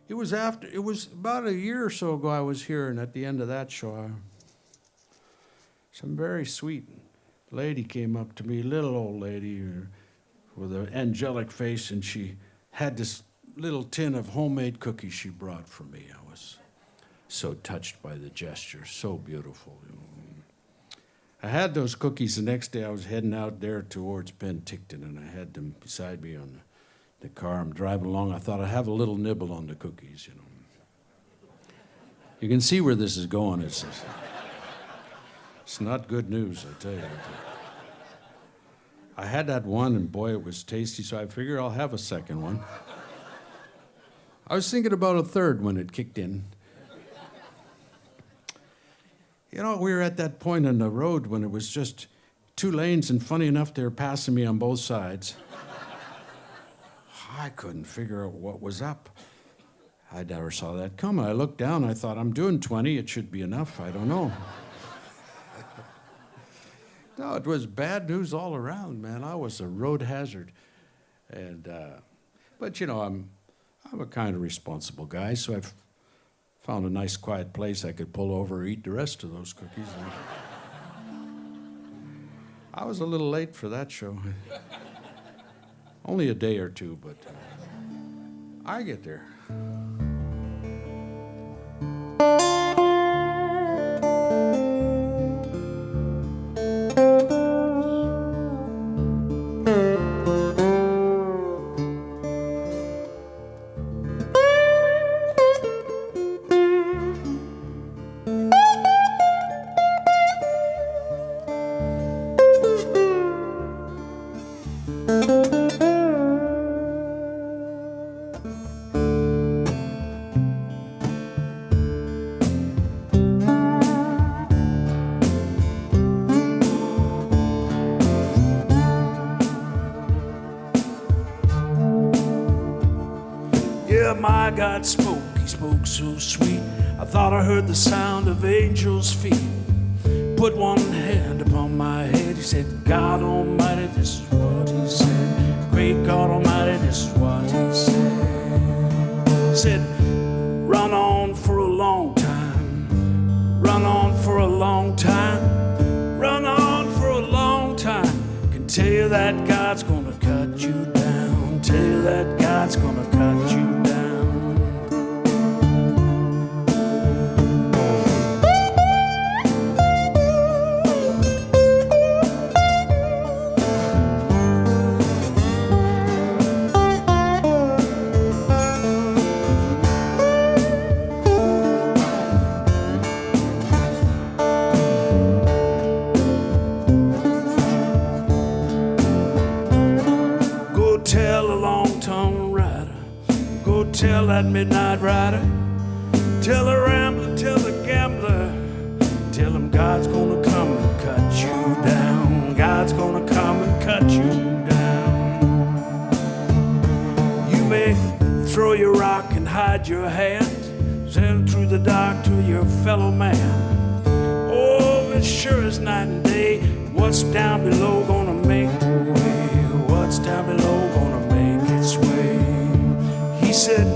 It was about a year or so ago I was here, and at the end of that show, some very sweet lady came up to me, little old lady with an angelic face, and she had this little tin of homemade cookies she brought for me. I was so touched by the gesture, so beautiful. I had those cookies the next day. I was heading out there towards Penticton, and I had them beside me on the car. I'm driving along. I thought I'd have a little nibble on the cookies, You can see where this is going. It's not good news, I tell you. I had that one, and boy, it was tasty, so I figure I'll have a second one. I was thinking about a third when it kicked in. We were at that point on the road when it was just 2 lanes, and funny enough, they were passing me on both sides. I couldn't figure out what was up. I never saw that coming. I looked down, I thought, I'm doing 20, it should be enough, I don't know. No, it was bad news all around, man. I was a road hazard. But I'm a kind of responsible guy, so I've found a nice quiet place I could pull over and eat the rest of those cookies. I was a little late for that show. Only a day or two, but I get there. My God spoke, he spoke so sweet. I thought I heard the sound of angels' feet. Put one hand upon my head, he said, God Almighty, this is what he said. Great God Almighty, this is what he said. He said, run on for a long time. Run on for a long time. Run on for a long time. Can tell you that God's gonna cut you down. Tell you that God's gonna cut you down. Tell that midnight rider, tell the rambler, tell the gambler, tell him God's gonna come and cut you down. God's gonna come and cut you down. You may throw your rock and hide your hand, send through the dark to your fellow man. Oh, it's sure as night and day, what's down below gonna make the way? What's down below gonna make its way? He said,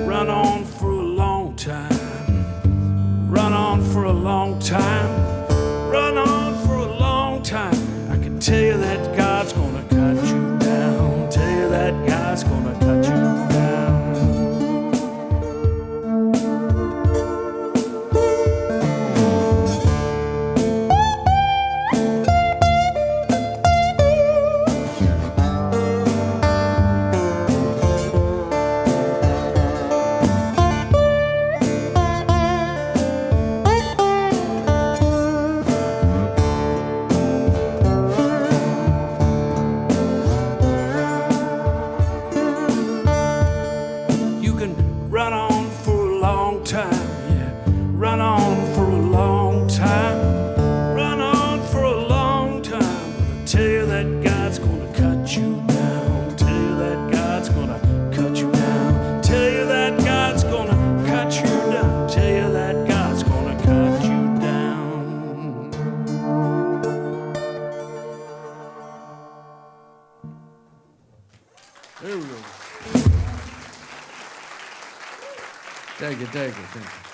run on for a long time. Run on for a long time. Run on for a long time. I can tell you that God's gonna cut you down. Tell you that God's gonna cut you down. Thank you, thank you, thank you.